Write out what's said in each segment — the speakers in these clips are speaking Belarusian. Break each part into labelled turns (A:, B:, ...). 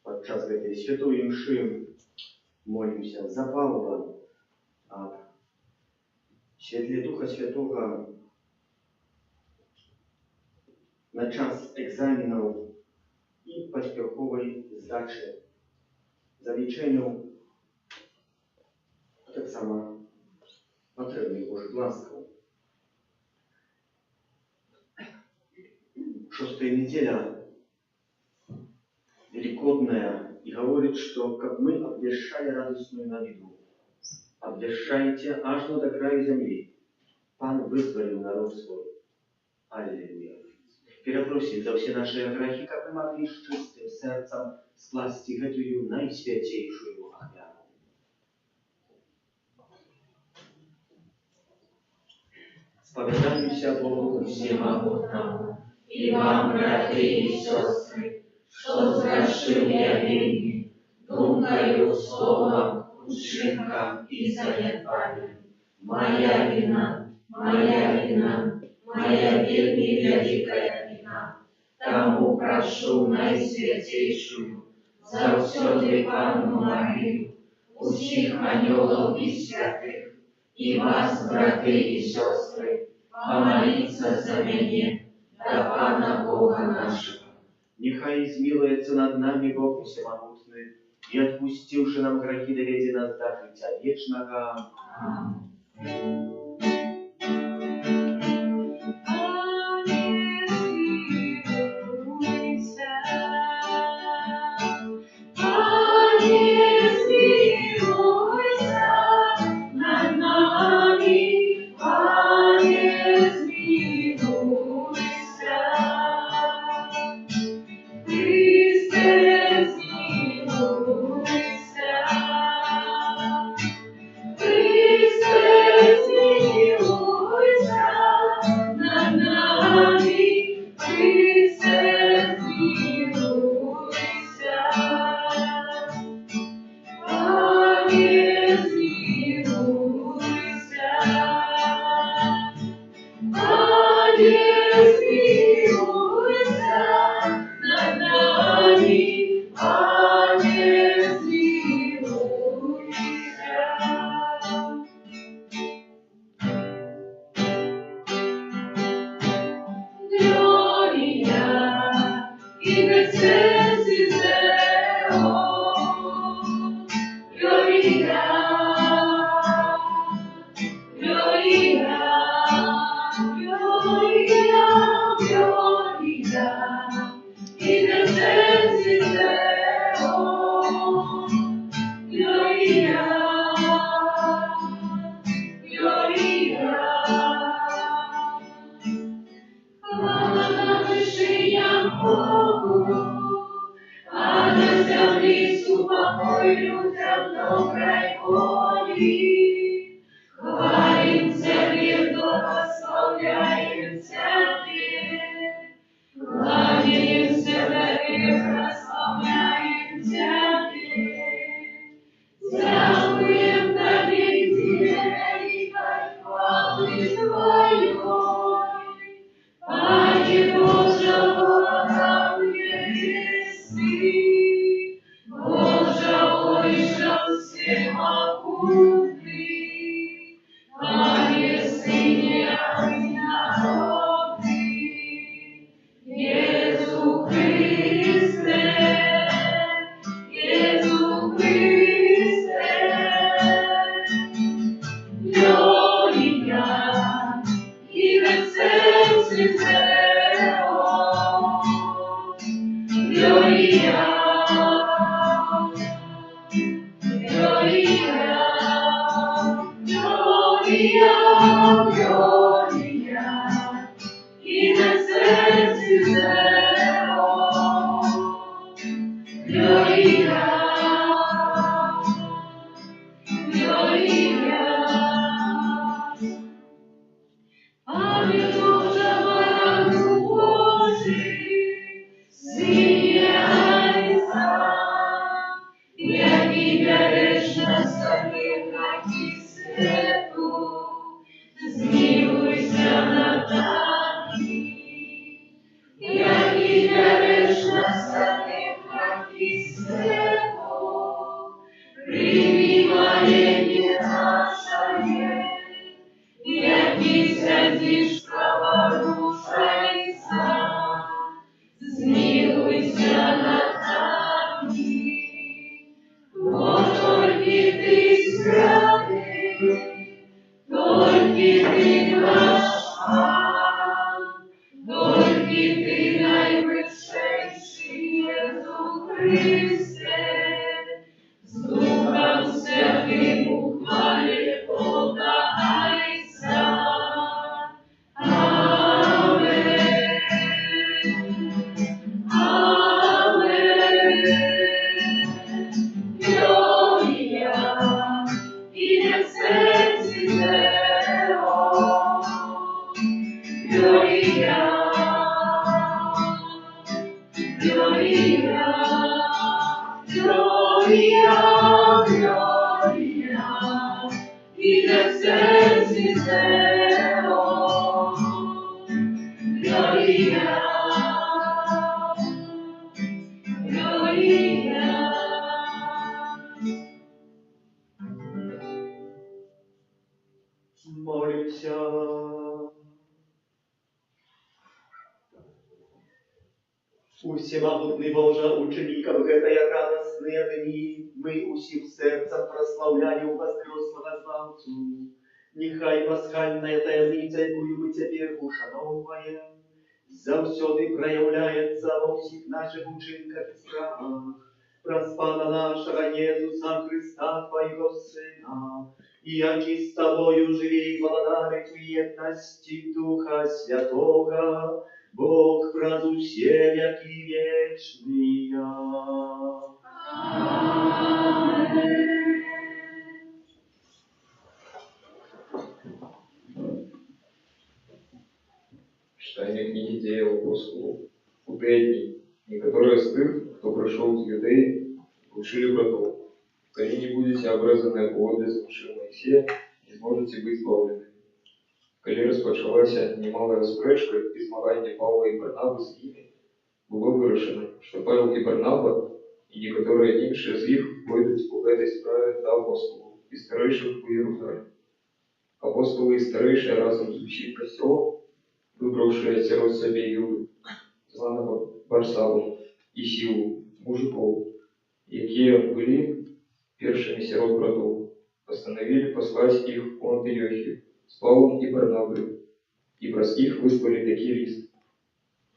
A: Podczas tej świętej mszy молимся за Павла, а в świetle Ducha Świętego na czas egzaminów i pośpiechowej zdaczy, zaliczeniu, tak samo potrzebnych Bożych łaską. Шестая неделя великодная и говорит, что как мы обвещали радостную новину, обвещайте аж до края земли. Пан вызволил народ свой. Аллилуйя. Перепросим за все наши грехи, как мы могли с чистым сердцем скласть эту наисвятейшую оферу. Споведаемся Богу
B: Всемогутному, и вам, братья и сестры, что сгрешил я вельми, думкою, словом, учинком и занятанием. Моя вина, моя вельми великая вина. Тому прошу наисвятейшую, за всё Панну Марию, усіх анgelов и святых, и вас, братья и сестры, помолиться за меня, до Пана Бога нашего.
A: Нехай измилуется над нами Бог Всемогутный, и отпустивши нам грехи, доведи нас до життя вечного. Аминь.
B: Христе, Пане Боже, Бога небесный, Боже, Ойша всемогутный, Пане Сыне народный, Иису Христе, Иису Христе, Gloria in excelsis Deo, Gloria, Gloria, Gloria, Gloria in excelsis Deo, Gloria, Gloria. Аллилуйя, Богу Божий, Сыне Отца, яки береш нас самих грехи свету, змилуйся над нами. Яки береш нас самих грехи свету, прими моление наше. Яки сядешь праворушайся, змилуйся над нами. Но только Ты святый, только Ты наш Пан, только Ты наивысший Иисус Христе, с Духом Святым ухвали Бога.
A: Молимся. Усемогутний Боже, ученикам гэтая радостные дни, мы усім сердцем прославляем воскреслого Званцу. Нехай пасхальная таємниця, якою ми тепер ушановуємо, завсёды проявляется во всіх наших учинках і справах. Про Спана нашего Иисуса Христа, Твоего Сына, яки с Тобою живи и владарит в едности Духа Святого, Бог празу все веки вечные.
C: Читание книги Деял апостолов. У те дні, некоторые из тых, кто пришел из Юдеи, учили братов: коли не будете обрезаны по образу Моисея, не сможете быть избавлены. Коли розпочалася немалая спречка і змагання Павла і Барнаби з ними, було вирішено, що Павел і Барнаба і некоторые інші з їх пойдуть у этой справі до апостолів і старейших у Єрусалим. Апостоли і старейші разом з усім костьолом, вибравши сирот собі Юду, званого Барсаву і Сілу, мужиков, які були першими сирот братов, постановили послать их в Антиохию с Павлом и Барнабой, и про них выслали такие лист.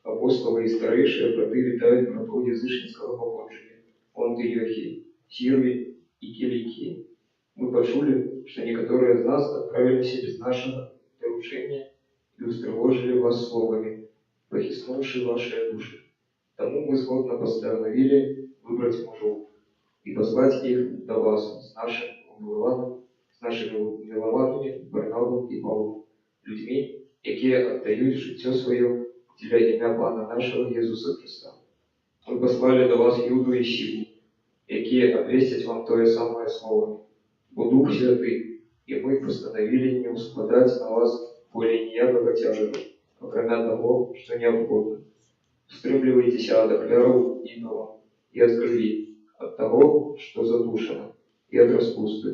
C: Апостолы и старейшие браты витают братов язычницкого походжения в Антиохии, Сирии и Киликии. Мы почули, что некоторые из нас отправились без нашего доручения и устревожили вас словами, похиснувши ваши души. Тому мы сходно постановили выбрать мужов и послать их до вас с нашими милованными Барнабом и Павлом, людьми, які отдають життя своє для ім'я Пана нашого Єсуса Христа. Ми послали до вас Юду і Сілу, які обвестять вам то самое слово, бо Дух Святый, и мы постановили не ускладать на вас более ніякага цяжару, акрамя таго, што неабходна. Устрымлівайцеся ад ахвяраў ідалам і ад крыві, ад таго, што задушана, і ад распусты.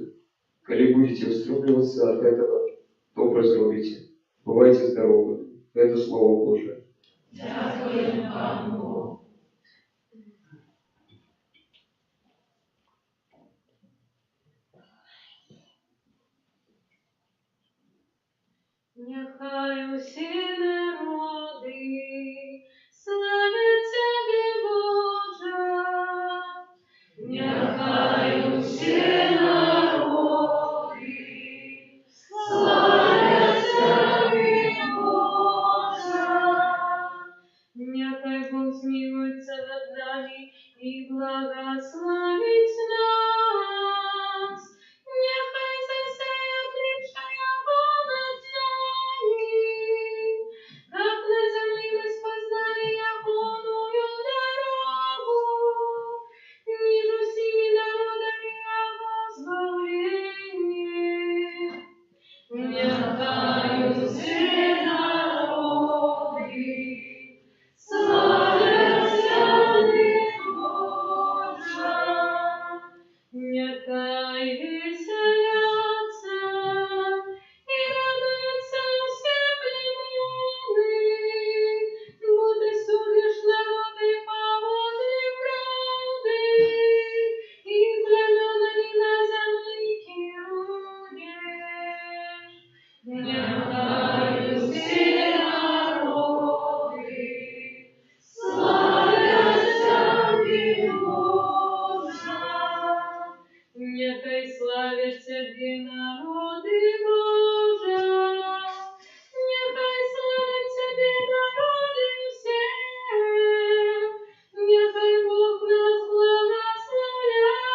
C: Калі будзеце устрымлівацца ад гэтага, добра зробіце. Бывайце здаровы. Гэта Слово Божие.
B: Дякуємо Пану Богу. Нехай усі народи славять Тебе, Боже. Нехай усі народи славять Тебе, Боже. Нехай Бог змилуется над нами и благословить нас. Нехай засеет лише Его над нами, как на земле мы спознали Ягоную дорогу, между всеми народами Его избавление. Нехай все народы славят Тебе, Боже. Нехай веселятся и радуются все племена, бо Ты судишь народы по воде правды, и знаменами на земле керуешь. Нехай все народы славят Тебе, Боже. Нехай славят Тебе народы, Боже. Нехай славят Тебе народы все. Нехай Бог нас благословляет.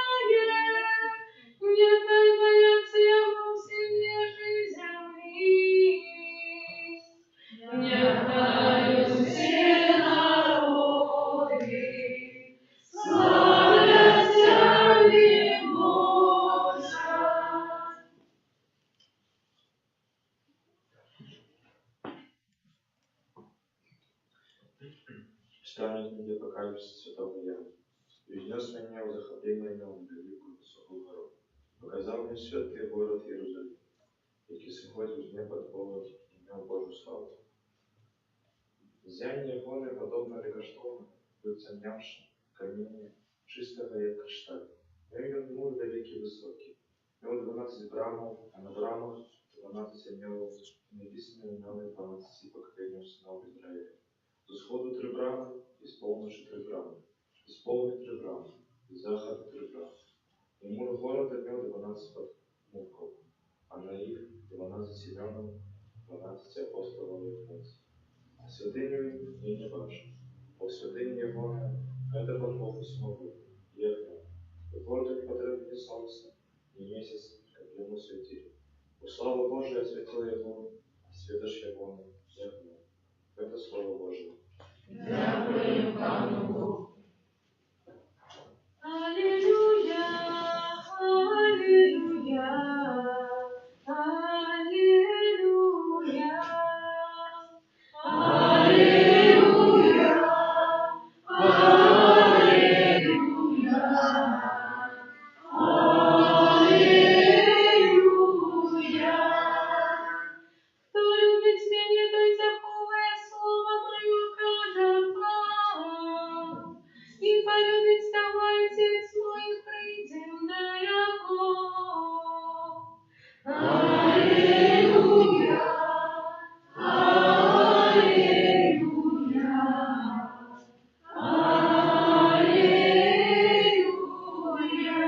B: Нехай боятся Его все межи земли. Нехай все народы славят Тебе, Боже.
D: Читание книги Апокалипсиса Святого Иоанна. «Перенес меня в захопление на великую высокую гору. Показал мне святый город Иерусалим, який сходит з неба от Бога, имел Божью славу. Зяние гоны подобно рекоштовну, выценявши камень чистого як кришталь. Він мур великий високий. Мел 12 брамов, а на брамах 12 имел написано имена 12 поколений сынов Израиля. З сходу 3 брами, і з полночі 3 брами, і з полудня 3 брами, і з заходу 3 брами. І мур города имел 12 подмурков, а на их 12 имен, 12 апостолов и 15. А святыню я не бачу, бо святыня его это под Богу смогу, и огнем. И городу не потребно ни солнце, ни месяц, как ему светили. У славы Божия осветил его, и светошь его и огнем. Это Слово Божие.
B: Дякуємо Пану Богу. Алілуя, алілуя, алілуя, алілуя, алілуя, алілуя. Хто любить мене, той заховує слово моє, каже Павел, і полюбить того Отець мой, прийде на його. Алілуя, алілуя, алілуя.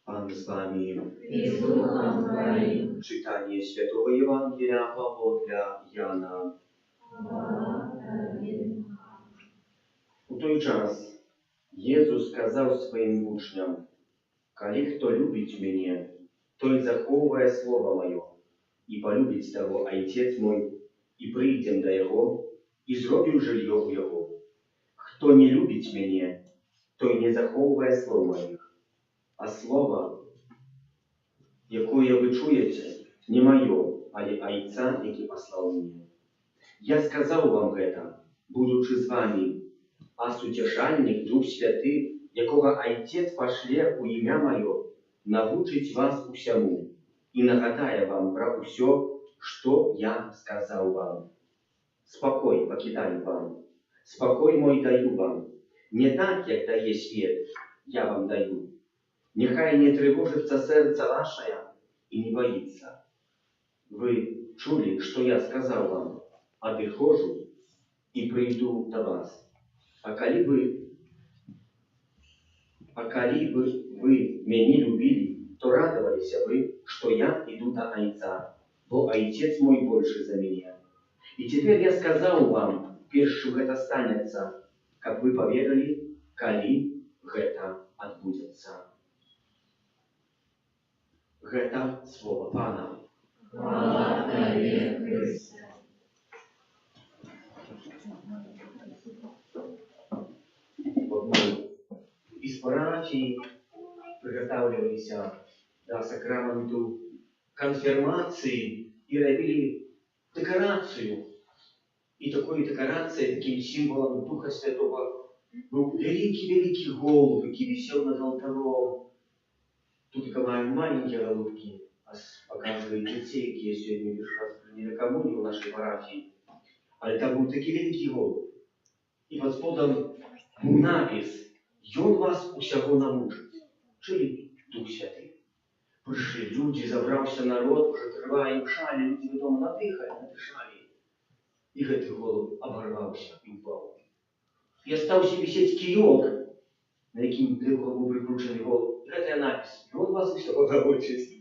A: Пан с вами.
B: І з Духом Твоїм.
A: Читание Святого Евангелия от Иоанна. У той час Єсус сказав своїм учням: «Коли хто любить мене, той заховує слово моє, і полюбить того Отець мой, і прийдем до Його, і зробим жилье у Його. Хто не любить мене, той не заховує слов моїх, а слово, якое ви чуєте, не мое, але Айца, які паслаў мяне. Я сказаў вам гэта, будучы з вамі, а суцешальнік Дух Святы, якога Айцец пашле ў імя маё, навучыць вас усяму і нагадае вам пра ўсё, што я сказаў вам. Спакой пакідаю вам, спакой мой даю вам. Не так, як дае свет, я вам даю. Нехай не тревожится сердце ваше и не боится. Вы чули, что я сказал вам, отхожу и приду до вас. А коли бы вы меня любили, то радовались вы, что я иду до Айца, бо Айцец мой больше за меня. И теперь я сказал вам, першим это станется, как вы поверили, коли это отбудется. Гэта слово Пана.
B: Хвала Тебе, Христе.
A: Из парафии приготавливались до сакраменту конфирмации и робили декорацию. И такой декорацией, таким символом Духа Святого был великий-великий голубь, который висел над алтарем. Тут такая маленькие голубки, показывают детей, которые сегодня лишь раз приняли коммунию в нашей парафии. Але там был такий великий голубь. И под сподом был напис: «Ён вас усяго навучить». Чили Дух Святый. Пришли люди, забрался народ, уже триває шалі, люди дома надихали, надишали. И этот голубь оборвался и упал. И остался висеть киёк, на яким был прикрученный голубь. И это напись: «Он вас усяго навучить».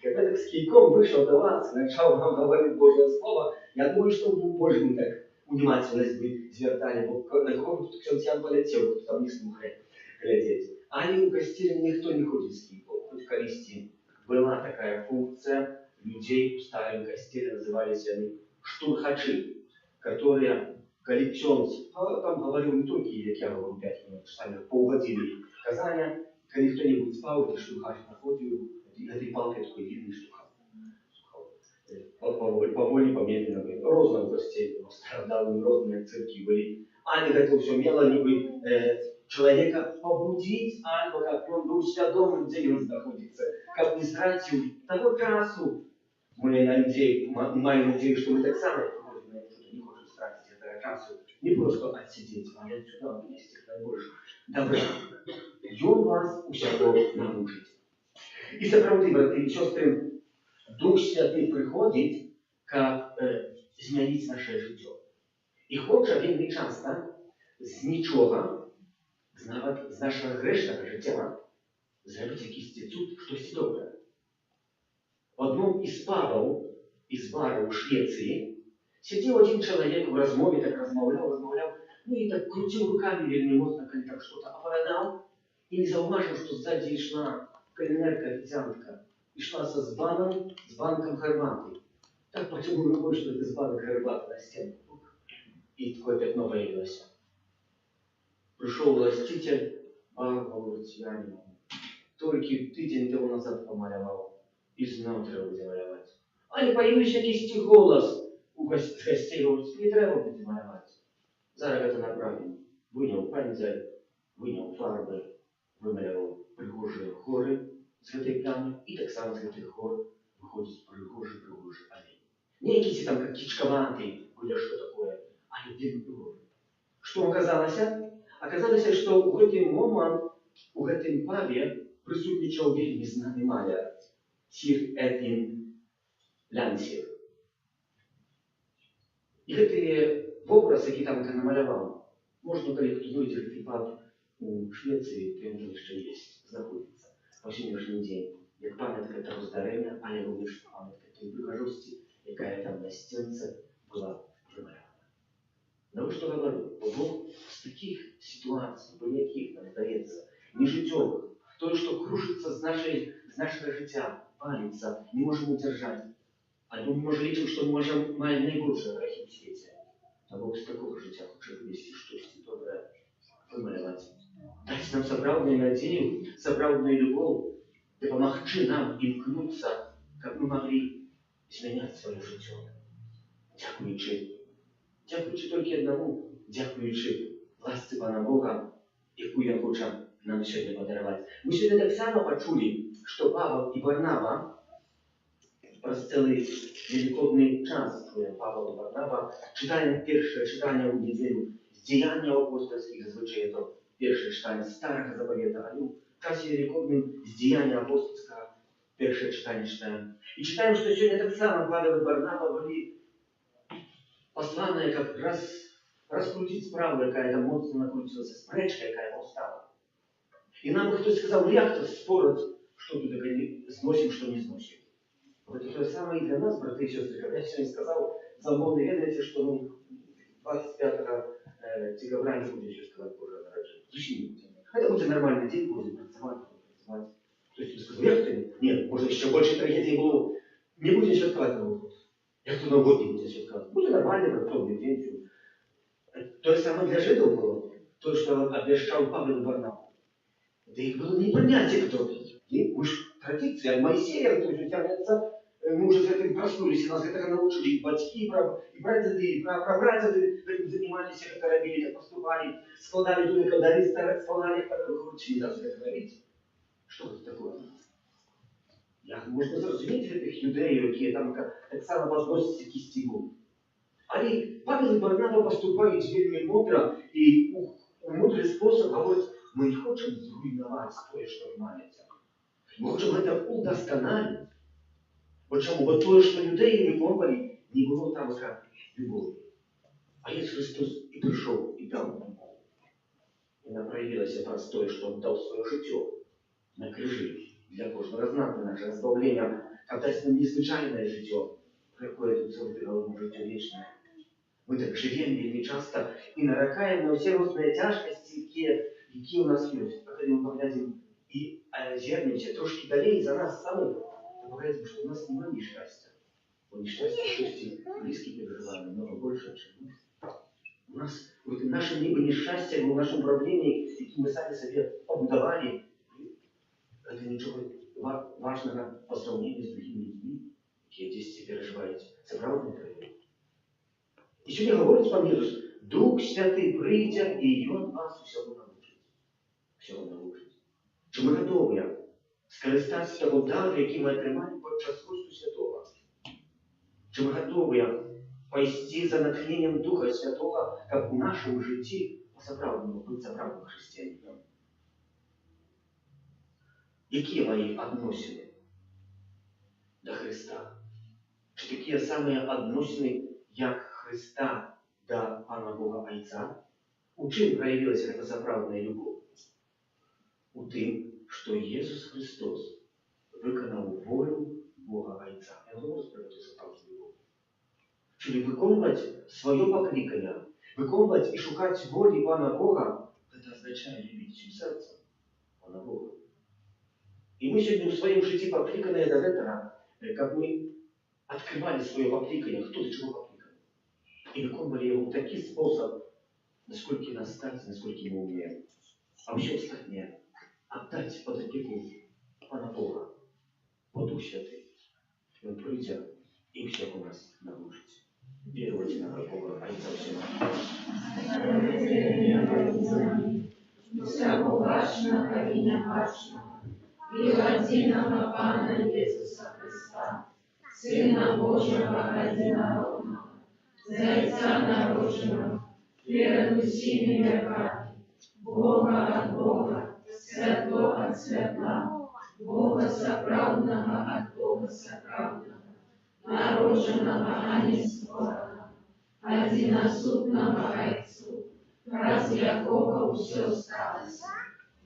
A: Когда так с кийком вышел до вас, начал вам говорить Божье Слово, я думаю, что вы больше не так внимательность бы звертали, бо на кого тут ксенцян полетел, кто там не слухает глядеть. Али у костеле никто не ходит с кийком, хоть колести. Была такая функция людей в старом костеле, назывались они штурхачи, которые коллекционцы, там говорил не только, как я говорю, 5 минут, сами поуводили казания, когда кто-нибудь спал, эти штурхач находил, этой палкой такой длинный штурхач. Поволі, помедленно, розно в костеле, страдали, розные цирки были. Они это все мело, ніби человека побудить, альбо как он был свідомий, где он находится, как не стратил того часу. Мы маем надею, что мы так само не можем стратить этого часу. Не просто отсидеть, а сюда вместе, дай Боже. Добре. Ён вас усяго навучить. И сапраўды, браты и сестры, Дух Святый приходит, как змяніць наше жыццё. І хоча вельмі часта з нічога, нават з нашага грэшнага жыцця, зрабіць якісьці цуд, штосьці добрае. В одном из пабаў, из бара у Швеции, сидел один человек в размове, так размаўлял, ну и так крутил руками вельмі моцна, калі так что-то апавядаў, и не заўважыў, что сзади шла калінерка-официантка, и шла с банком гарбаты. Так протянул рукой, что это с банок гарбаты на стенку. И такое пятно появилось. Пришел властитель, говорит, я не могу. Только тыдзень тому назад помалявал. И знал, треба буде малявать. А не появился якийсь голос у гостей, говорит, не треба буде малявать. Зараз это направим. Вынял пензель, вынял фарби, вымалявал пригожие горы з гэтай плямы, і таксама з гэтых гор выходзіць прыгожы алень. Не якісь там как кічкаваты, или что такое, але вельмі прыгожы. Што аказалася? Аказалася, што ў гэты момант у гэтым пабе прысутнічаў вельмі знаны маляр Сир Эдвін Лянсер. І гэтыя вобразы, які там намаляваў, можна, калі хто знойдзе гэты паб у Швецыі, то ён яшчэ ёсць, знаходзіцца па сённяшні дзень, як памятка таго здарэння, але również памятка той прыгажосці, якая там на стенце была вымалявана. Навошта гавару? Бо з таких ситуаций, бо якіх, нам здаецца, нежыццёвых, тое, што крушыцца з нашага жыцця, паліцца, не можам удзяржаць. Альбо мы можа лічым, што мы маем найбольшыя грахі ў свеце. А Бог з такога жыцця хоча вывесці штосьці добрае, вымаляваць. Даць нам сапраўдную надзею, сапраўдную любоў, дапамагчы нам імкнуцца, каб мы маглі змяняць сваё жыццё. Дзякуючы толькі аднаму, дзякуючы ласцы Пана Бога, якую Ён хоча нам сёння падараваць. Мы сёння таксама пачулі, што Павел і Варнава праз цэлы велікодны час, Павел і Варнава, чытаем першае чытанне ў нядзелю з дзеянняў апостольскіх, зазвычай это першае чытанне Старага Завета, але ў часе велікодным з дзеяння апостольскага першае чытанне чытаем. І чытаем, што сёння таксама Павел і Варнава былі посланные, каб раскрутіць справу, якая там моцна накруцілася, спрэчка, якая паўстала. І нам хтось сказаў, як то спораць, што тут зносім, што не зносім. Это то же самое и для нас, браты и сестры. Когда я сегодня сказал, замовно ведаете, что 25 декабря не будет еще сказать Божие народжение. Зачем не будет? Это будет нормальный день, будет працевать. То есть я сказал, як ты? Нет, может еще больше трагедии было. Не будем святкувати Новый год. Як то Новый год не будет святкувати? Будет нормальный братовный день. То же самое для жидов было. То, что обещал Павел Варнава. Да их было не понять, кто. И уж традиция Моисея, то есть тянется. Мы уже с этим проснулись, нас этого научили и батьки, и прадеды, и прапрадеды этим занимались, как робили, как поступали, складали туда, когда ресторан, складали, как учили нас это робить. Что это такое? Можно зрозуміти тих людей, які там так само возносяться к істину. Але Павел і Варнава поступають вельми мудро, і у мудрий спосіб говорять, ми не хочемо зруйнувати те, що мається. Ми хочемо це удосконалити. Почему? Бо то, що людей виконували, не було там як любові. А Ісус Христос і прийшов, і дав любов. І нам проявилося простое, що Він дав своє життя на крижі. Для кожного з нас, наше збавлення, коли це незвичайне життя, приходить у це головне життя вічне. Ми так живемо вельми часто і наракаємо на всі різні тяжкості, які у нас є. Коли ми поглядимо і звернемося трошки далі за нас самих, говорится, что у нас немає несчастья. У несчастья, счастье близкие переживания, намного больше, чем мы. У нас в нашем либо несчастье, в нашем проблеме, которые мы сами себе побудовали, это ничего важного по сравнению с другими людьми, которые здесь переживаете. Это правда не. И сегодня говорится по миру, Дух Святый придя, и Он вас всего научит. Всего научит. Чи ми готові скористатися того дару, який ми отримали під час Христу Святого? Чи ми готові пойти за натхненням Духа Святого, як у нашому житті по-справжньому бути справжнім християнином? Які мої відносини до Христа? Чи такі самі відносини, як Христа до Пана Бога Отця? У чим проявилася ця справжня любов? У тим, що Ісус Христос виконав волю Бога Отця. Я говорю про цю справжню любов. Czyli виконувати своє покликання, виконувати і шукати волі Пана Бога, це означає любити всім серцем Пана Бога. І ми сьогодні у своєму житті покликані до этого, як ми відкривали своє покликання, хто до чого покликаний. І виконували його в такий спосіб, наскільки нас стать, наскільки ми вміємо. А все остальне отдать под опеку Пана Бога, по Дух Святый. Он придя и всех у нас научить. Веруйте на Бога, а не совсем.
B: Всякого важного и неважного, и родиного Пана Иисуса Христа, Сына Божьего одинородного, Зайца народженного, перед усими веками, Бога от Бога, Святого от Святла, Бога соправдного от Бога соправдного, народженного, а не створенного, одиносутного Отцу, раз якого все сталося,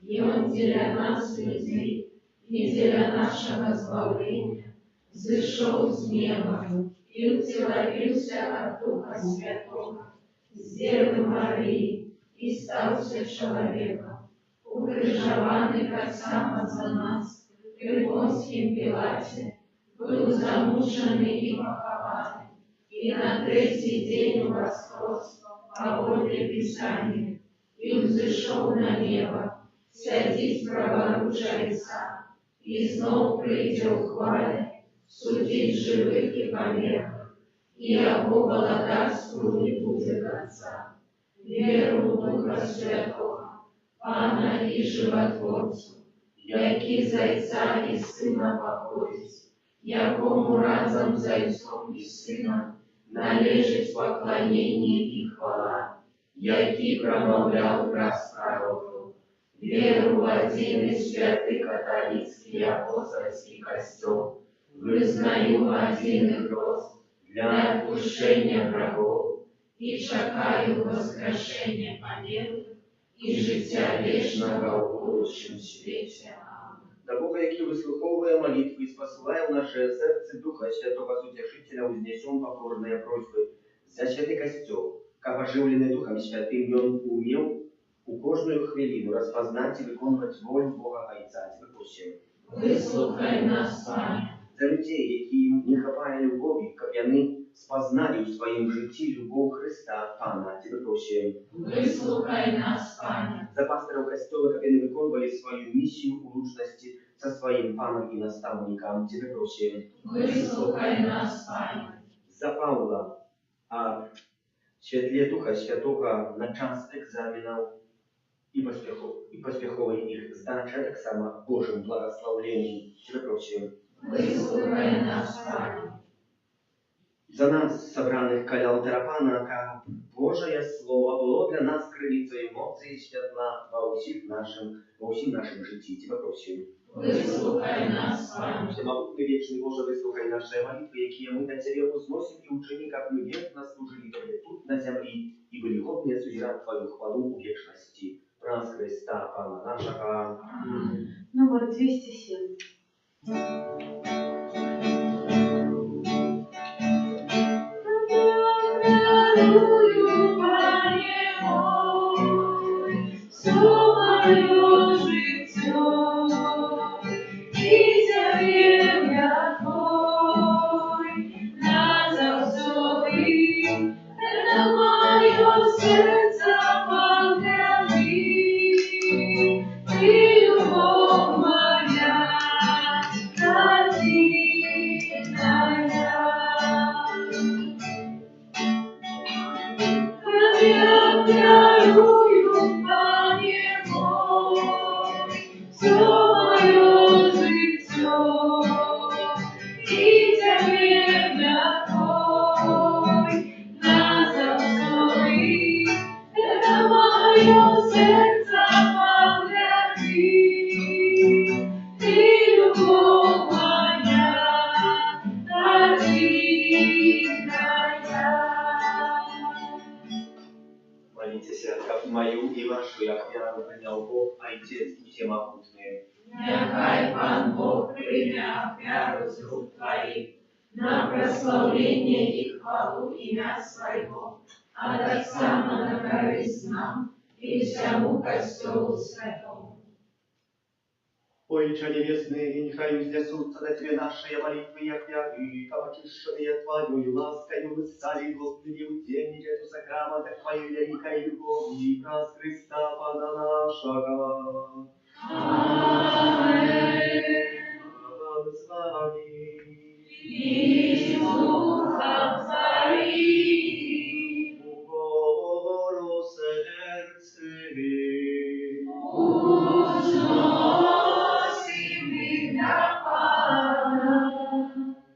B: и Он для нас людей, и для нашего избавления, взошел с неба и утеловился от Духа Святого, с Девы Марии, и стался человеком, укрыжованный как сам за нас, при Понтским Пилате, был замученный и похованный, и на третий день воскрес по воле Писания, и взошел на небо, сядет праворуч Отца, и знов придет в хвале, судить живых и померков, и о благодарству не будет Отца. Веру в Духа Святого, Пана и Животворцу, які зайця і сина походить, якому разом зайцом і сином належить поклонение и хвала, який промовлял раз пророков, веру в один и святый католический апостольский костел, вызнаю один и рост для отпущения врагов, и чекаю воскрешения померлых и життя вечного в будущем свете.
A: Да Бога, який выслуховывая молитвы и спасая в наше сердце Духа Святого Утешителя, вознесем покорные просьбы за святый костел, как оживленный Духом Святым, и он умел у кожную хвилину распознать и выполнять волю Бога Отца. Просим.
B: Выслухай нас, Пане.
A: За людей, які, не хапая любові, каб яны спознали у своем житті любов Христа, Пана, Тебе просим.
B: Выслухай нас, Пане.
A: За пасторов Костола, каб яны виконували свою миссию у лучности со своим Паном и наставником, Тебе просим.
B: Выслухай нас, Пане.
A: За Павла, а в світлі Духа Святого на час екзаменів і поспіхової їх здача, так само Божим благословенням, Тебе просим.
B: Выслухай нас, Пане.
A: За нас, собраних каля алтаря Пана, как Божие Слово було для нас крилицею моці і святла во всім нашим житті. Тебе просим.
B: Выслухай нас, Пане.
A: Всемогутний вічний Боже, вислухай наші молитви, які ми на Тебе возносим і учини, как мы верно служили Тебе тут на землі і были годні сузирать Твою хвалу у вечности. Раз Христа, Пана нашего.
E: Номер 207.
B: Дарую, Пане мой, все мое життя, и терпение Твой назавсёды, это мое сердце погляди, Ты любовь моя, я дарую, Пане мой, все мое життя, и терпение Твой назавсёды, это мое сердце погляди, Ты любовь моя,
A: Молитесь, как мою и вашу, як вяру принял Бог, Отец и Всемогутный.
B: Нехай Пан Бог прийме вяру з рук Твоїх на прославлення і хвалу ім'я Своего, а так само на користь нам і всьому Костелу Святому.
A: Отче Небесный, нехай вознесутся на Тебе наши молитвы, як вяры, как очищенные Твоею ласкою, мы стали годными удельничать эту сакрамента Твоей великой любови, нас Христа, Пана нашего.
B: Аминь.
A: С вами.
B: И с Духом Твоим.
A: Укору сердце.
B: Узносим ім'я Пана.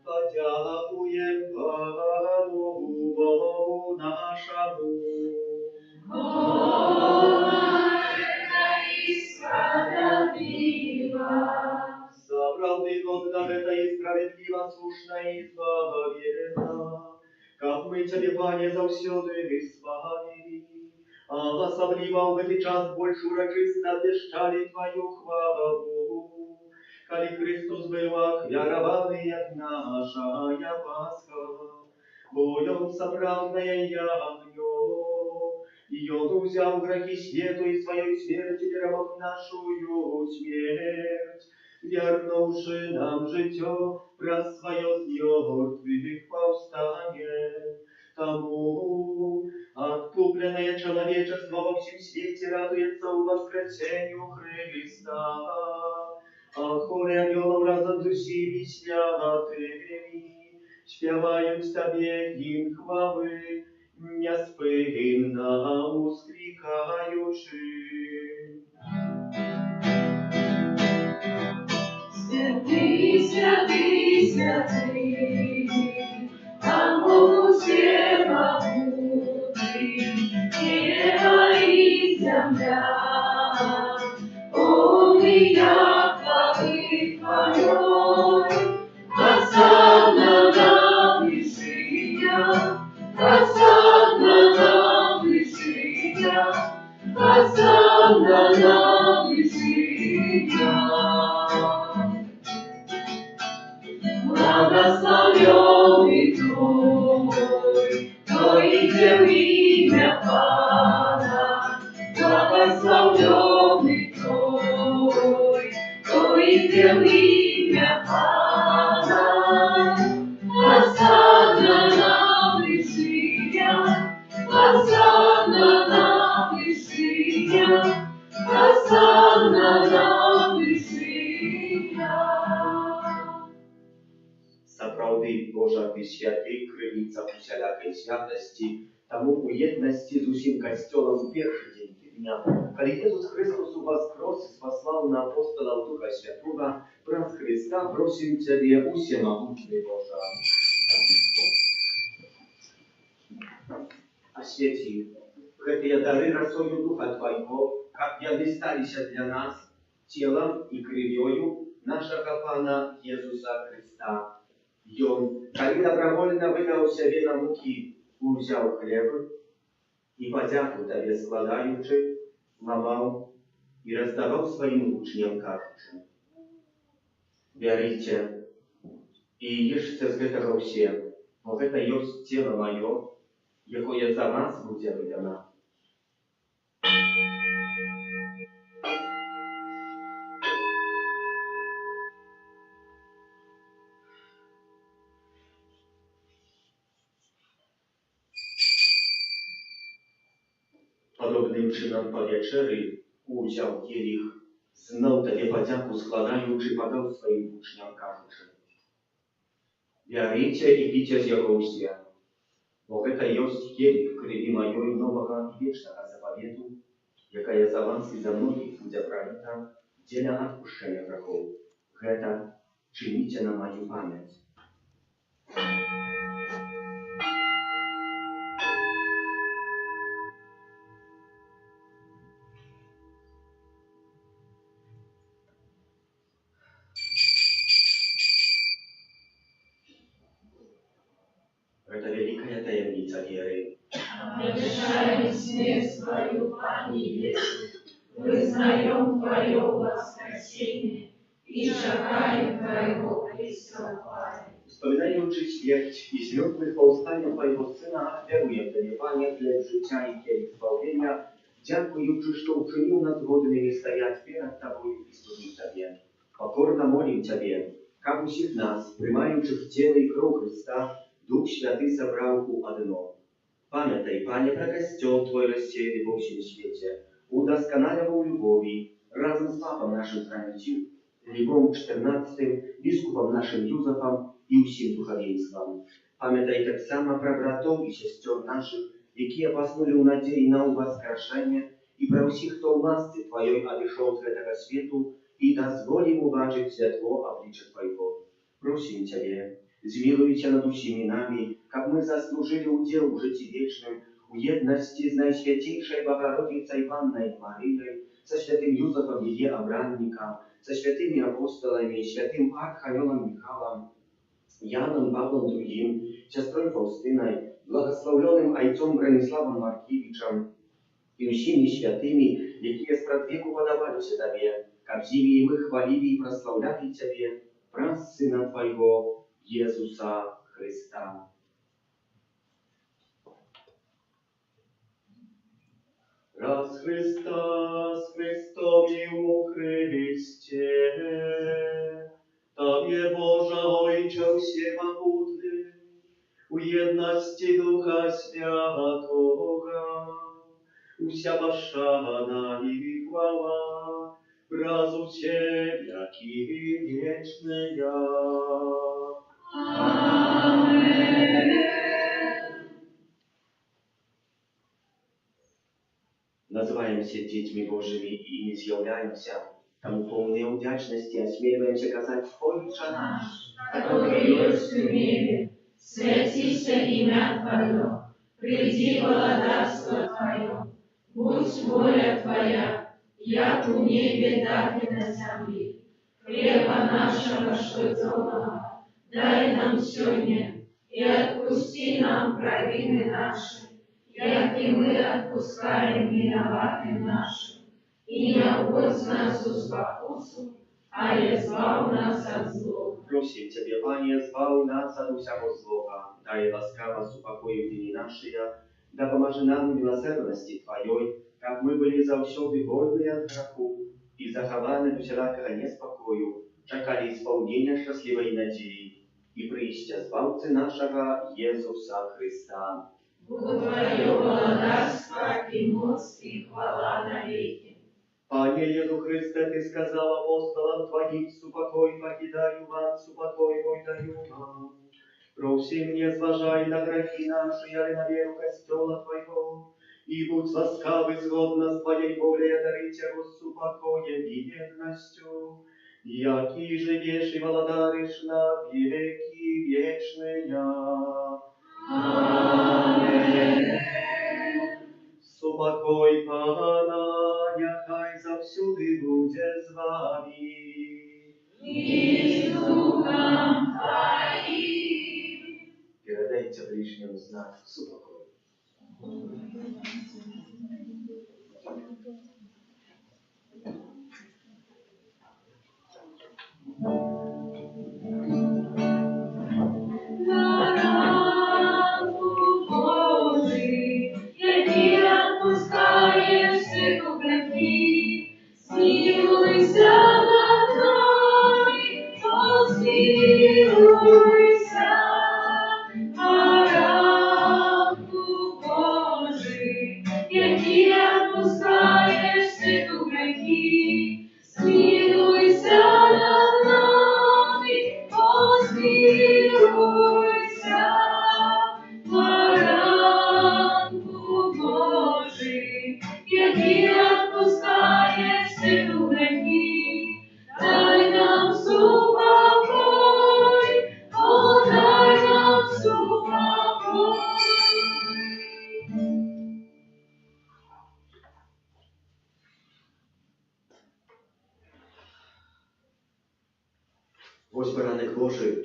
A: Подякуем Пану Богу нашему. Собрал ты Господа, это и справедливо, слушно и избавлено, как мы Тебе, Пане, завсёды славили, а особливо в этот час больше урочисто обвещали Твою хвалу, коли Христос был охвярованный, як нашая Пасха, Богом собранное ягнё, и Он взял грехи свету и своей смертью перемог нашую смерть, вернувши нам життё, про свое з мертвых повстание. Тому откупленное человечество во всем свете радуется у воскресению Христа, а хоры анiołom razem z усіmi святими śpiewają Tobie hymn chwały, niespynna uskrykaючи.
B: Святий, святий, святий, Пан Бог всемогутний, небо и земля, полный я хвалы Твоей. Осанна на вышиня, осанна на вышиня, осанна на вышиня. Благословенный Твой, кто идет в имя Пана. Благословенный Твой, кто идет в имя Пана. Осанна на вышинях, осанна на вышинях, осанна на вышинях.
A: Сапраўды, Божа, Ты святы, крыніца усялякай святасці, таму у єднасці з усім касцёлам у першы дзень тыдня, калі Езус Христос уваскрос і спаслаў на апостолаў Духа Святога, праз Христа просім Цябе, усемагутны Божа. Асвяці гэтыя дары расою Духа Твайго, каб яны сталіся для нас целам і крывёю нашага Пана Езуса Христа. Ён, калі добровольно выдаў сябе на мукі, узяў хлеб і падзяку Табе складаючы, ламаў і раздаваў сваім вучням, кажучы: «Бярыце і ешце з гэтага ўсе, бо гэта ёсць цела маё, якое за вас будзе выдана». Podobnym czynem po wieczery udział kielich, znał Tobie podziaku składaючи, podał swoim uczniom, кажучи: «Бярыце і піце з яго ўсе, бо гэта ёсць кielich крыві маёй новага і вечнага запавету, якая за вас і за многіх будзе пролита дзеля адпушчэння грахоў. Гэта чыніце на маю памяць». Это великая таємниця віри.
B: Обещаем смерть Твою, Пане Иисус, вызнаем Твое воскресение и шагаем Твоего приступания.
A: Wspominający śmierć i z mертвых powstanie Twojego Syna, ofiaruję Tobie, Panie, chleb życia i kielich zbawienia, dziękujący, że uczynił nas godnymi стоять перед Тобой i służyć Tobie. Покорно молим Тебе, как усіх нас, приймаючих тіло і кров Христа, Дух Святий собрав у одно. Пам'ятай, Пане, про костел Твой розсеяний по всім світі, удосконаливал любові, разом з Папом нашим хранителем, Львом XIV, біскупом нашим Юзефом і усім духовенством. Пам'ятай так само про братов і сестер наших, які поснули у надії на воскрешення, і про всіх, хто в ласці Твоєї одійшов з цього світу, і дозволим убачить світло обличчя Твоего. Просим Тебе, змилуйся над усіми нами, как мы заслужили удел в житті вечном, у єдності з Найсвятейшей Богородицей Панной Марией, со святым Юзефом ее обранником, со святыми апостолами, святым Архангелом Михаилом, Яном Павлом II, сестрой Фаустиной, благословленным отцом Брониславом Маркевичем и усіми святыми, які спрадвеку подавалися Тебе, как з ними мы хвалили и прославляли Тебе, праз Сына Твоего, Иисуса Христа. Раз Христа с Христом у Христе, Тобі, Божа, Ойче всемогутний, у єдності Духа Святого, уся пошана і хвала зразу вселяки вечная. Называемся детьми Божьими и не з'являемся, тому полные удячности осмеливаемся казать «Отче наш,
B: который есть в небе, святися имя Твое, приди владарство Твое, будь воля Твоя, як у небе, так и на земле. Хлеба нашего штодзенного дай нам сегодня, и отпусти нам провины наши, як и мы отпускаем виноватым нашим. И не вводь нас в спокусу, але избав нас от злого.
A: Просим Тебе, Пanie, zbaw nas od всякого злого, дай ласкаво с упокою дни наши, да поможи нам в милосердности Твоей, как мы были завсёды вольны от греху и захованы до всякого неспокою, чекали исполнения счастливой надеи и прища Збавцы нашего Иисуса Христа.
B: Бо Твое владарство и моц и хвала навеки.
A: Пане Иисус Христе, Ты сказал апостолам Твоим, супокой покидаю вам, супокой мой даю вам. Просим, не зважай на грехи наши, але на веру костела Твоего, и будь ласкавый згодно с Твоей волей одарить его супокоем и верностью, яки живешь и владаришь на веки вечные.
B: Аминь.
A: Супокой Пана, яхай завсюди буде з вами.
B: И с Духом Твоим.
A: Передайте ближнему знак супокой.
B: Божий, який отпускаєш світу грехи, смилуйся над нами, помилуйся. Баранку Божий, який отпускаєш світу грехи, смилуйся над нами, помилуйся. Баранку Божий, який отпускаєш світу грехи, дай нам супокой, о, дай нам супокой.
A: Ось бараник Божий,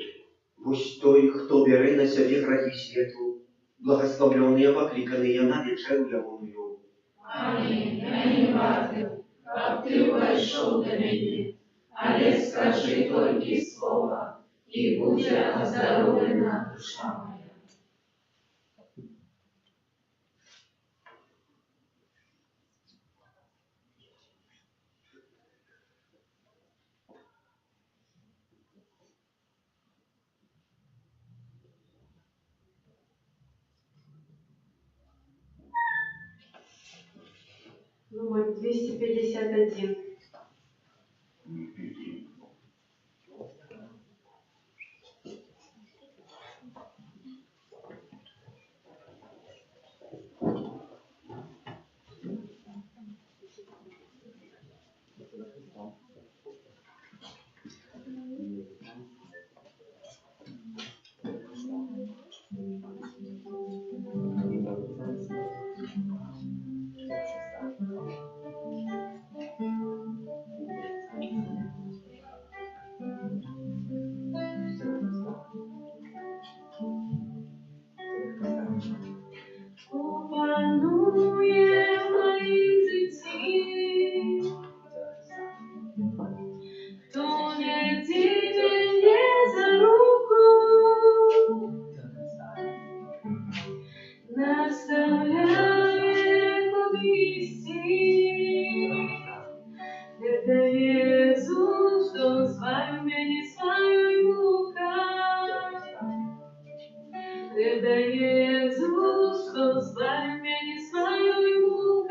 A: ось той, хто бере на себе грехи світу, благословленные, покликанные на вечеру явную.
B: Аминь. Я не вартую, как ты вошел до меня, але скажи только слово, и будет оздоровлена душа моя.
E: Номер 251.
B: Опанує в моїм житті, хто не мене за руку, наставляє по місці, это Иисус, что звал меня своей рукой. Это Иисус, что звал меня своей рукой.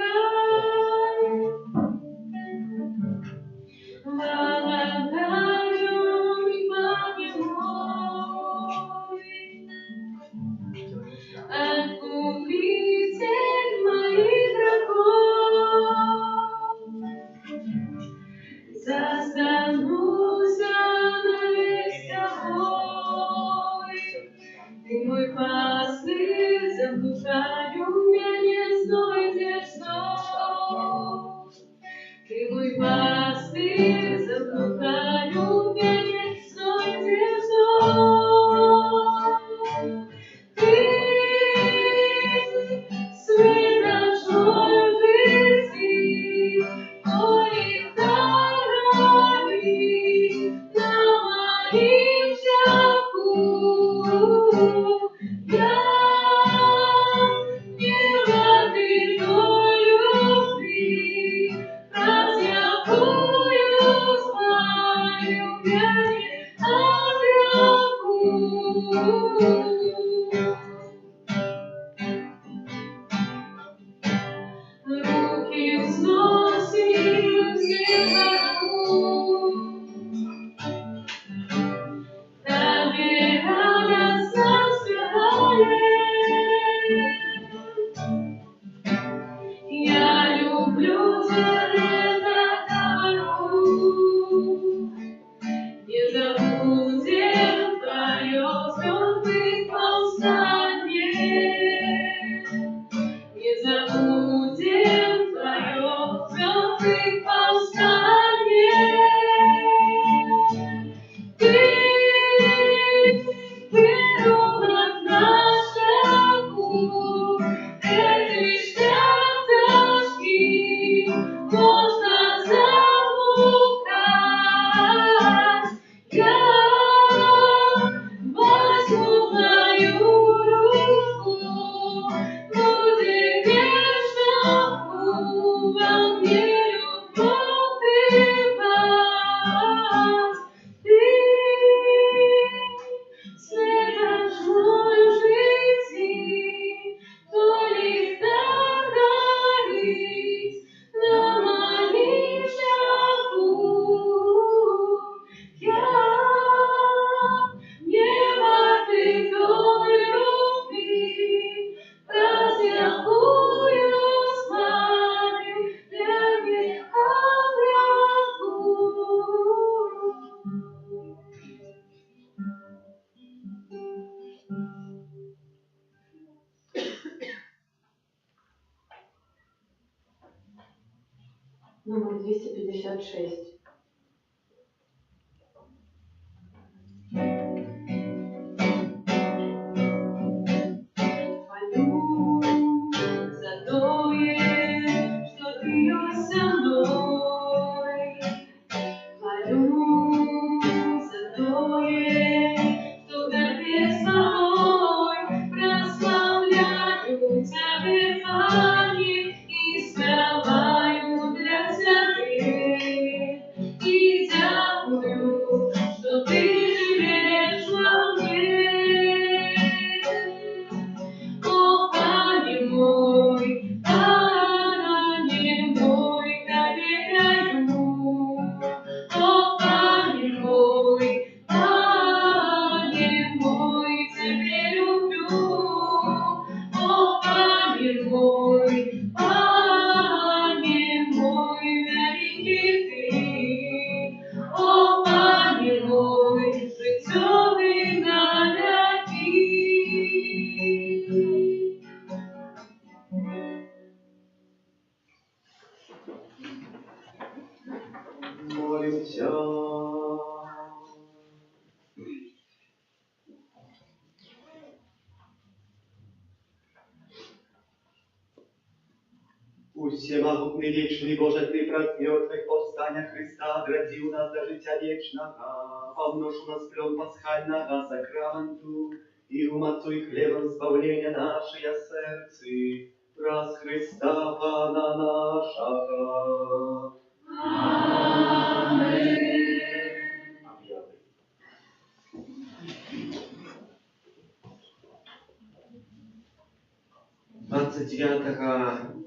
B: сны заблуждаю, не знойдешь снов. Ты мой пастырь, заблуждаю, не знойдешь снов. Ты свет ночной жизни, твоих даровий на моим шагу. Я не рады той любви, разъякую свою вере обряку. Руки взносим землю, Тебе радостно святое. Я люблю тебя, дару, не забудем твое звездных повстанье. Не забудем твое звездных повстанье. Ты веру нашему, эти штаташки можно заблукать. Я возьму твою руку, будет вечно во мне любовь пребывать. Ты свет ночной жизни, твоих даровий на моим шагу. Я не рады той любви, разъякую свою вере обряку.
E: Номер 256.
B: Молю за тое, что ты есть со мной. Молю за тое, что горде с тобой. Прославляю тебя, Пане, и спеваю для тебя. И дякую, что ты живешь во мне. О, Пане мой, доверяю. О, Пане мой, тебе люблю. О, Пане мой, великий ты. О, Пане мой, життєвий навіки.
A: Молимся. Всемогутный вечный Боже, Ты пред мертвых повстання Христа оградил нас до життя вечного, помножь у нас плен пасхального сакраменту, и умацуй хлебом збавлення нашої серці, раз Христа Пана нашого.
B: Amen.
A: Об'яви.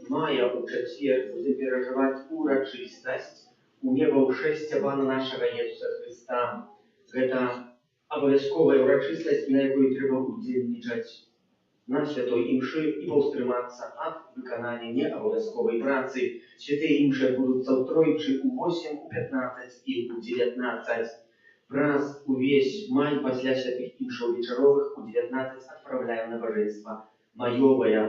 A: Мая у четвер будем переживать урочистость у неба ушестя Пана нашего Иисуса Христа. Это обов'язковая урочистость, на якої треба удзельнічати на святой імши і повстриматися від виконання необов'язкової праці. Святі імши будуть завтройчі у 8, у 15 і у 19. Праз увесь май пасля святых іншаў вечаровых у 19 адпраўляем набажэнства маёвая,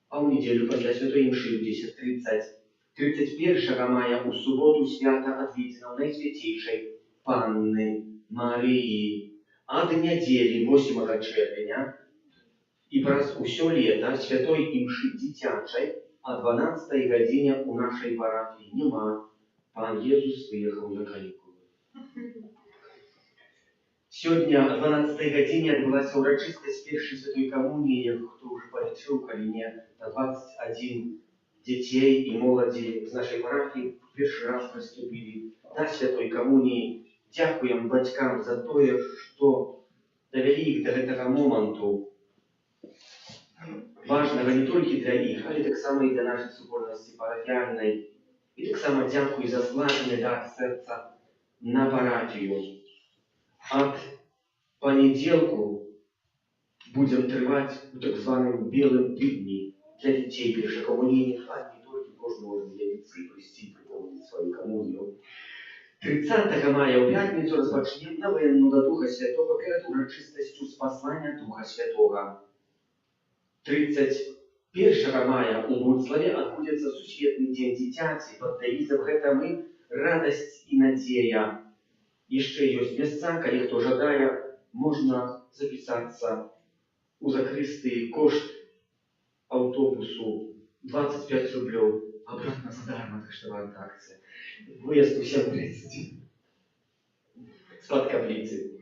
A: а ў нядзелю пасля святой імшы ў 10:30. 31 мая у суботу свята адведзена ў Найсвяцейшай Панны Марыі. Ад нядзелі 8 чэрвеня і праз усё лета святой імшы дзіцячай а 12 гадзіне у нашай парафіі няма. Пан Езус выехаў на канікулы. Сёння о 12 гадзіне адбылася ўрачыстасць першай святой камуніі, хто ўжо палічыў, калі не на 21 дзяцей і моладзі з нашай парафіі першы раз прыступілі да святой камуніі. Дзякуем бацькам за тое, што давялі іх да гэтага моманту, важнага не толькі для іх, але таксама і для нашай супольнасці парафіяльнай. І таксама дзякуй за злажаны дар сэрца на парафію. Ад панядзелку будзем трываць у так званым белым тыдні для дзяцей першакамунійных, а не толькі кожны можа з'явіцца і прыйсці прыпомніць сваю камунію. 30 мая ў пятніцу распачнем навенну да Духа Святога перад урачыстасцю спаслання Духа Святога. 31 мая у Вроцлаве адбудзецца сусветны дзень дзіцяці пад дэвізам «Гэта мы, радасць і надзея». Яшчэ ёсць месца, калі хто жадае, можна запісацца у закрыстыі. Кошт аўтобусу 25 рублёў, обратно задарма, так што варта акцыя. Выезд у 7:30 з-пад капліцы.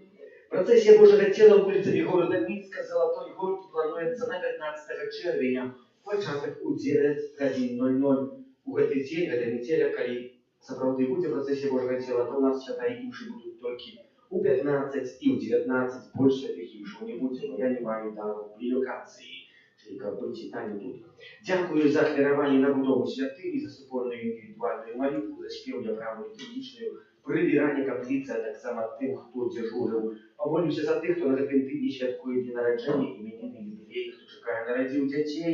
A: Працэсія Божага цела вуліцамі горада Мінска Залатой Горкі плануецца на 15 чэрвеня, пачатак у 9:00. У гэты дзень, гэта нядзеля, калі сапраўды будзе працэсія Божага цела, то у нас святыя імшы будуць толькі у 15 і ў 19, больш святых імшаў не будзе, бо я не маю дару релокацыі, czyli каб быць і там і тут. Дзякую за ахвяраванне на будову святыні, за супольную індывідуальную малітву, за спеў няправу літургічную, прыбіранне капліцы, а таксама тым, хто дзяжурыў. Памолімся за тых, хто на гэтым тыдні святкуе дні нараджэння, іменіны, юбілеі, хто чакае нарадзіў дзяцей.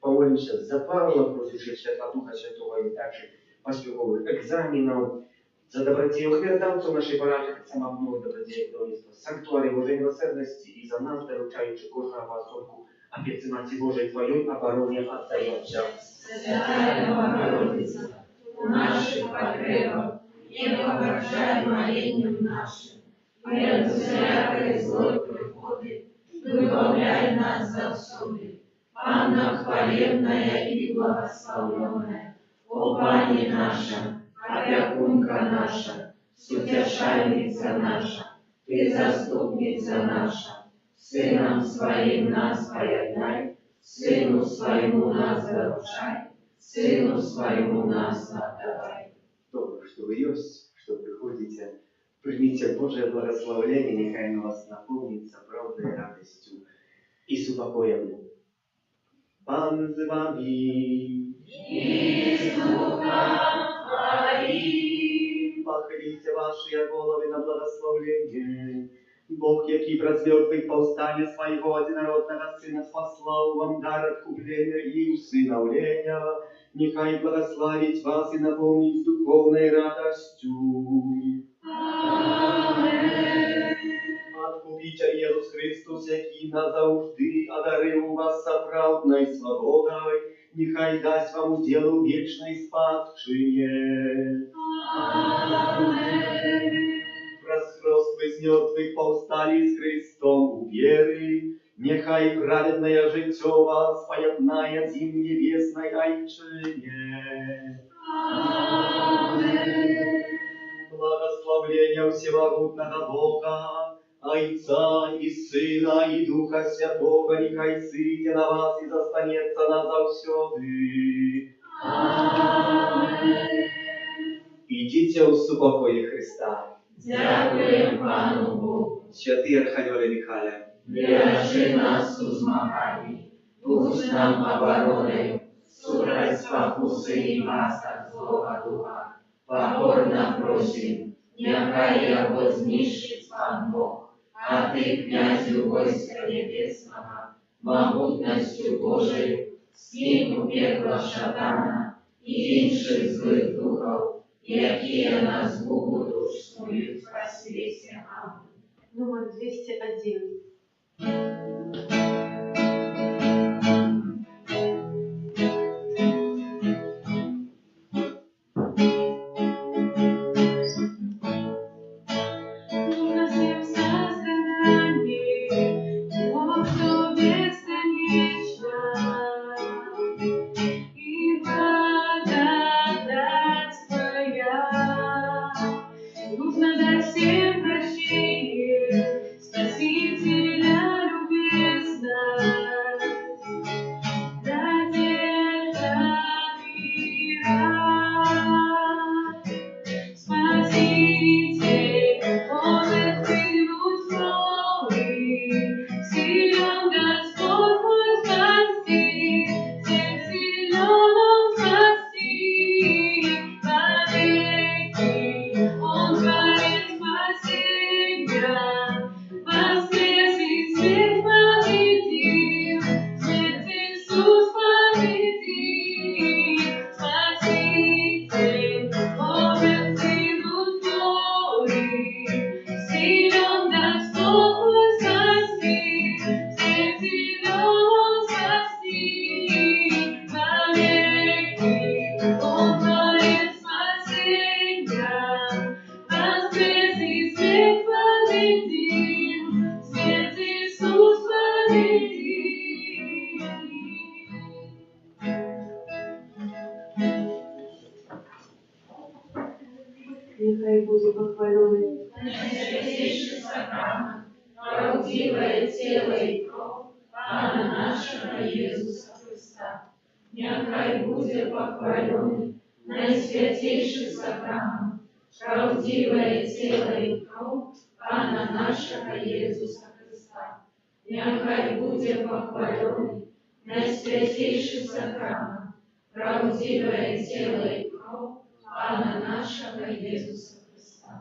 A: Памолімся за Павла, просячы святла Духа Святого і здачы паспяховых экзаменаў, за дабрадзею ахвярдаўцаў нашай парафіі, таксама многіх дабрадзеяў будаўніцтва санктуарый Божай міласэрнасці і за нас, даручаючы кожнага паасобку опецы Маці Божай Тваёй абароне аддаёмся.
B: Святая Богородица, у наших потребах не погоршай молением нашим, и от всякой злой приходы выбавляй нас завсюду. Анна хвалебная и благословенная, о Пани наша, опекунка наша, утешальница наша, Ты заступница наша, Сыном Своим нас поедай, Сыну Своему нас заручай, Сыну Своему нас отдавай.
A: Добре, что вы есть, что приходите. Примите Божие благословение, нехай на вас наполнится правдой, радостью и с упокоем. Пан з вами.
B: И с Духом Твоим.
A: Похилите ваши головы на благословение. Бог, який праз мертвых повстання своего одинародного Сына спаслал вам дар откупления и усыновления, нехай благословить вас и наполнить духовной радостью.
B: Аминь.
A: Откупитель Иисус Христос, який назавжди одарив вас сапраўднай свободой, нехай дасть вам уделу вечной спадчине.
B: Аминь.
A: Расрост вы з мертвых повстали с Христом у веры, нехай праведное житё вас появная зим небесной айчине.
B: Аминь.
A: Благословление всемогутного Бога, Отца и Сына и Духа Святого, нехай сыдзе на вас и застанется назавсёды.
B: Аминь.
A: Идите в супокое Христа.
B: Дякуем Пану Богу.
A: Святый Архангеле Михаиле,
B: Бережи нас у змаганні, будь нам обороною, супроть спокуси і масок злого духа. Покорно просим, нехай його знищить Пан Бог, а ти, князю войска небесного, могутностью Божою, скинь у пекла шатана і інших злих духов, які нас губу душ существует во свете. Аминь.
E: Номер 201. Нужно всем создании, Бог, что бесконечно, и благодать Твоя. Нужно дать всем прощение, Спасителя любезность, надежда мира. Спаситель может вынуть новый, силен Господь мой спасти, всех силен Он спасти, вовеки Он творит спасения, воскрес и смерть победил, смерть Иисус победил, Спаситель может вынуть новый, силен Господь мой спасти, всех силен Он спасти, вовеки Он творит спасения, воскрес и смерть победил, смерть Иисус победил. Нехай будет похваленный
B: Наисвятейший сакрамент, правдивое тело и кровь Пана нашего Иисуса Христа. Нехай будет похваленный Наисвятейший сакрамент, правдивое тело и кровь Пана нашего Иисуса Христа. Нехай будет похваленный Наисвятейший сакрамент, правдивое тело и кровь Пана нашего Иисуса Христа.